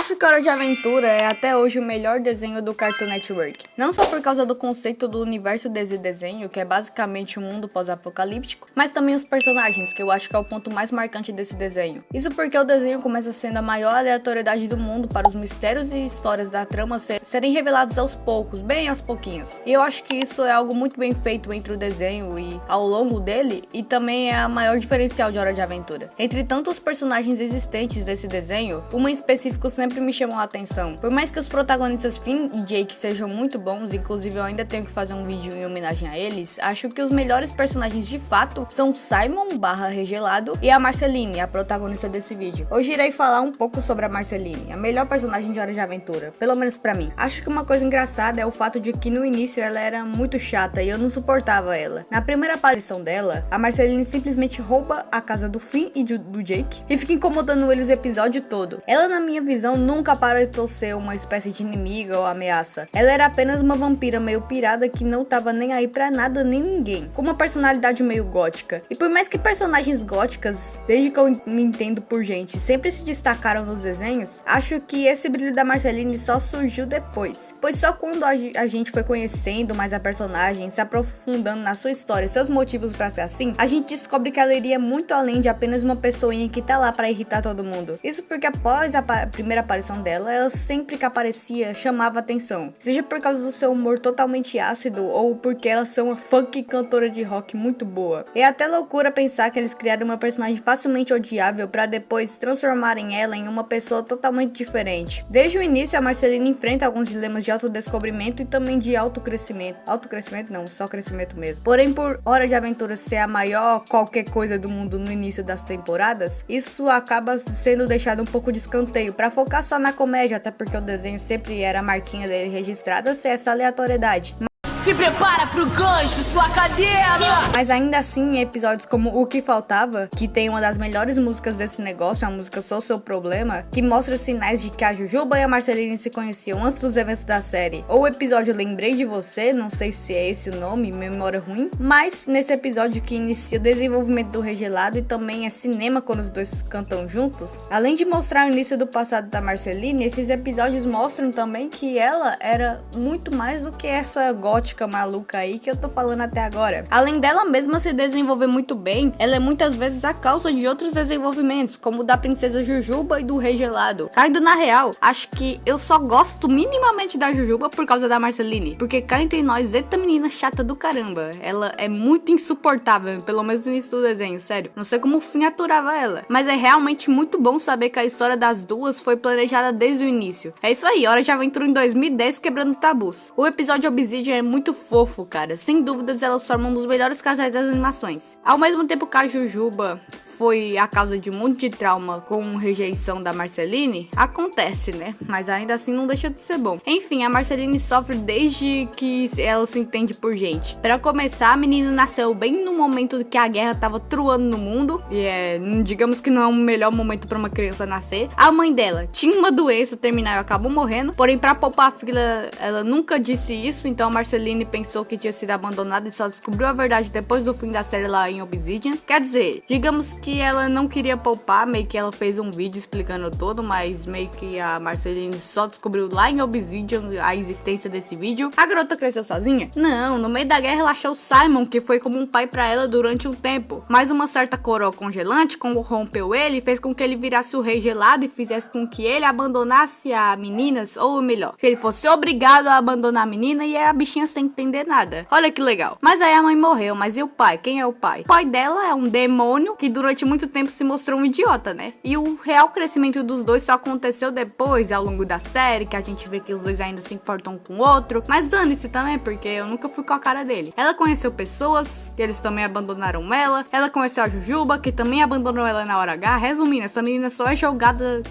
Acho que Hora de Aventura é até hoje o melhor desenho do Cartoon Network. Não só por causa do conceito do universo desse desenho, que é basicamente um mundo pós-apocalíptico, mas também os personagens, que eu acho que é o ponto mais marcante desse desenho. Isso porque o desenho começa sendo a maior aleatoriedade do mundo para os mistérios e histórias da trama serem revelados aos poucos, bem aos pouquinhos. E eu acho que isso é algo muito bem feito entre o desenho e ao longo dele, e também é a maior diferencial de Hora de Aventura. Entre tantos personagens existentes desse desenho, uma em específico sempre me chamou a atenção. Por mais que os protagonistas Finn e Jake sejam muito bons, inclusive eu ainda tenho que fazer um vídeo em homenagem a eles, acho que os melhores personagens de fato são Simon/Regelado e a Marceline, a protagonista desse vídeo. Hoje irei falar um pouco sobre a Marceline, a melhor personagem de Hora de Aventura, pelo menos pra mim. Acho que uma coisa engraçada é o fato de que no início ela era muito chata e eu não suportava ela. Na primeira aparição dela, a Marceline simplesmente rouba a casa do Finn e do Jake e fica incomodando eles o episódio todo. Ela, na minha visão, nunca aparentou ser uma espécie de inimiga ou ameaça. Ela era apenas uma vampira meio pirada que não tava nem aí pra nada nem ninguém, com uma personalidade meio gótica. E por mais que personagens góticas, desde que eu me entendo por gente, sempre se destacaram nos desenhos, acho que esse brilho da Marceline só surgiu depois. Pois só quando a gente foi conhecendo mais a personagem, se aprofundando na sua história e seus motivos pra ser assim, a gente descobre que ela iria muito além de apenas uma pessoinha que tá lá pra irritar todo mundo. Isso porque após a primeira aparição dela, ela sempre que aparecia chamava atenção, seja por causa do seu humor totalmente ácido ou porque ela é uma funk cantora de rock muito boa. É até loucura pensar que eles criaram uma personagem facilmente odiável pra depois transformarem ela em uma pessoa totalmente diferente. Desde o início, a Marceline enfrenta alguns dilemas de autodescobrimento e também de autocrescimento. Autocrescimento não, só crescimento mesmo. Porém, por Hora de Aventura ser a maior qualquer coisa do mundo no início das temporadas, isso acaba sendo deixado um pouco de escanteio pra focar só na comédia, até porque o desenho sempre era a marquinha dele registrada ser essa aleatoriedade. Se prepara pro gancho, sua cadeira! Mas ainda assim, em episódios como O Que Faltava, que tem uma das melhores músicas desse negócio, a música Sou Seu Problema, que mostra sinais de que a Jujuba e a Marceline se conheciam antes dos eventos da série. Ou o episódio Lembrei de Você, não sei se é esse o nome, memória ruim, mas nesse episódio que inicia o desenvolvimento do Regelado e também é cinema quando os dois cantam juntos, além de mostrar o início do passado da Marceline, esses episódios mostram também que ela era muito mais do que essa gótica maluca aí que eu tô falando até agora. Além dela mesma se desenvolver muito bem, ela é muitas vezes a causa de outros desenvolvimentos, como o da Princesa Jujuba e do Regelado. Caindo na real, acho que eu só gosto minimamente da Jujuba por causa da Marceline, porque cá entre nós, eita menina chata do caramba. Ela é muito insuportável, pelo menos no início do desenho, sério. Não sei como o Finn aturava ela, mas é realmente muito bom saber que a história das duas foi planejada desde o início. É isso aí, Hora de Aventura em 2010 quebrando tabus. O episódio Obsidian é muito fofo, cara. Sem dúvidas, elas formam um dos melhores casais das animações. Ao mesmo tempo que a Jujuba foi a causa de um monte de trauma com rejeição da Marceline, acontece, né? Mas ainda assim não deixa de ser bom. Enfim, a Marceline sofre desde que ela se entende por gente. Pra começar, a menina nasceu bem no momento que a guerra tava truando no mundo, e digamos que não é o melhor momento pra uma criança nascer. A mãe dela tinha uma doença terminal e acabou morrendo, porém pra poupar a filha, ela nunca disse isso, então a Marceline pensou que tinha sido abandonada e só descobriu a verdade depois do fim da série lá em Obsidian. Quer dizer, digamos que ela não queria poupar, meio que ela fez um vídeo explicando tudo, mas meio que a Marceline só descobriu lá em Obsidian a existência desse vídeo. A garota cresceu sozinha? Não, no meio da guerra ela achou o Simon, que foi como um pai pra ela durante um tempo. Mas uma certa coroa congelante corrompeu ele e fez com que ele virasse o rei gelado e fizesse com que ele abandonasse a meninas, ou melhor, que ele fosse obrigado a abandonar a menina e a bichinha sem entender nada. Olha que legal. Mas aí a mãe morreu, mas e o pai? Quem é o pai? O pai dela é um demônio que durante muito tempo se mostrou um idiota, né? E o real crescimento dos dois só aconteceu depois, ao longo da série, que a gente vê que os dois ainda se importam com o outro. Mas dane-se também, porque eu nunca fui com a cara dele. Ela conheceu pessoas, que eles também abandonaram ela. Ela conheceu a Jujuba, que também abandonou ela na hora H. Resumindo, essa menina só é jogada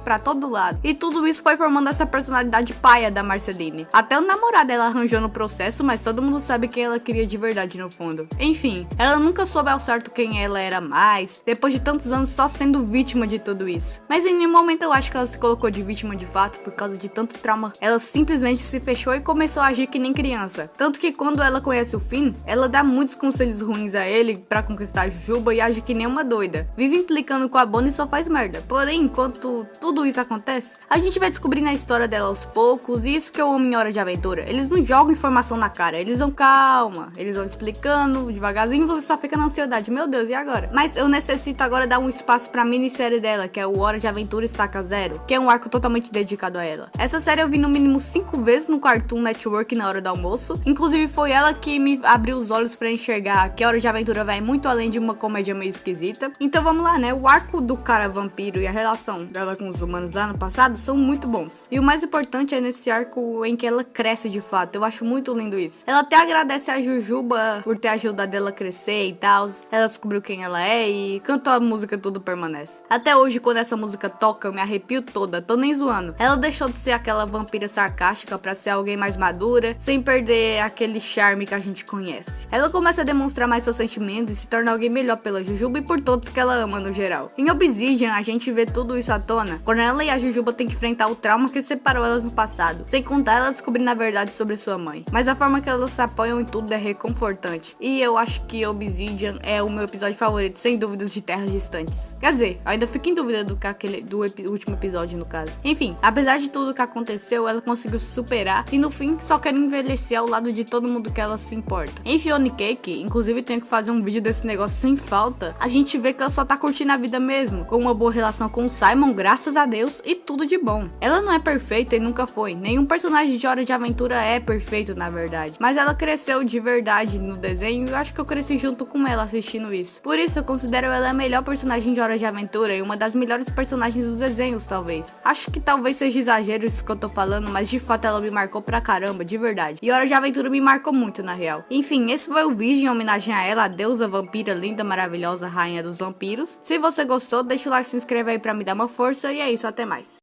pra todo lado. E tudo isso foi formando essa personalidade paia da Marceline. Até o namorado dela arranjou no processo sucesso, mas todo mundo sabe quem ela queria de verdade no fundo. Enfim, ela nunca soube ao certo quem ela era mais, depois de tantos anos só sendo vítima de tudo isso. Mas em nenhum momento eu acho que ela se colocou de vítima de fato por causa de tanto trauma. Ela simplesmente se fechou e começou a agir que nem criança. Tanto que quando ela conhece o Finn, ela dá muitos conselhos ruins a ele pra conquistar a Jujuba e age que nem uma doida. Vive implicando com a Bonnie e só faz merda. Porém, enquanto tudo isso acontece, a gente vai descobrindo a história dela aos poucos, e isso que eu amo em Hora de Aventura. Eles não jogam informação na cara, eles vão calma, eles vão explicando devagarzinho e você só fica na ansiedade. Meu Deus, e agora? Mas eu necessito agora dar um espaço pra minissérie dela, que é o Hora de Aventura Estaca Zero, que é um arco totalmente dedicado a ela. Essa série eu vi no mínimo 5 vezes no Cartoon Network na hora do almoço. Inclusive foi ela que me abriu os olhos pra enxergar que a Hora de Aventura vai muito além de uma comédia meio esquisita. Então vamos lá, né? O arco do cara vampiro e a relação dela com os humanos lá no passado são muito bons. E o mais importante é nesse arco em que ela cresce de fato. Eu acho muito lindo isso. Ela até agradece a Jujuba por ter ajudado ela a crescer e tal. Ela descobriu quem ela é e cantou a música Tudo Permanece. Até hoje, quando essa música toca, eu me arrepio toda. Tô nem zoando. Ela deixou de ser aquela vampira sarcástica pra ser alguém mais madura, sem perder aquele charme que a gente conhece. Ela começa a demonstrar mais seus sentimentos e se torna alguém melhor pela Jujuba e por todos que ela ama no geral. Em Obsidian, a gente vê tudo isso à tona quando ela e a Jujuba têm que enfrentar o trauma que separou elas no passado, sem contar ela descobrindo a verdade sobre sua mãe. Mas a forma que elas se apoiam em tudo é reconfortante. E eu acho que Obsidian é o meu episódio favorito, sem dúvidas, de Terras Distantes. Quer dizer, eu ainda fico em dúvida do último episódio, no caso. Enfim, apesar de tudo que aconteceu, ela conseguiu se superar e no fim só quer envelhecer ao lado de todo mundo que ela se importa. Em Fiona Cake, inclusive tenho que fazer um vídeo desse negócio sem falta, a gente vê que ela só tá curtindo a vida mesmo, com uma boa relação com o Simon, graças a Deus, e tudo de bom. Ela não é perfeita e nunca foi. Nenhum personagem de Hora de Aventura é perfeito, na verdade. Mas ela cresceu de verdade no desenho e eu acho que eu cresci junto com ela assistindo isso. Por isso eu considero ela a melhor personagem de Hora de Aventura e uma das melhores personagens dos desenhos, talvez. Acho que talvez seja exagero isso que eu tô falando, mas de fato ela me marcou pra caramba, de verdade. E Hora de Aventura me marcou muito, na real. Enfim, esse foi o vídeo em homenagem a ela, a deusa vampira linda, maravilhosa, rainha dos vampiros. Se você gostou, deixa o like, se inscreve aí pra me dar uma força e é isso, até mais.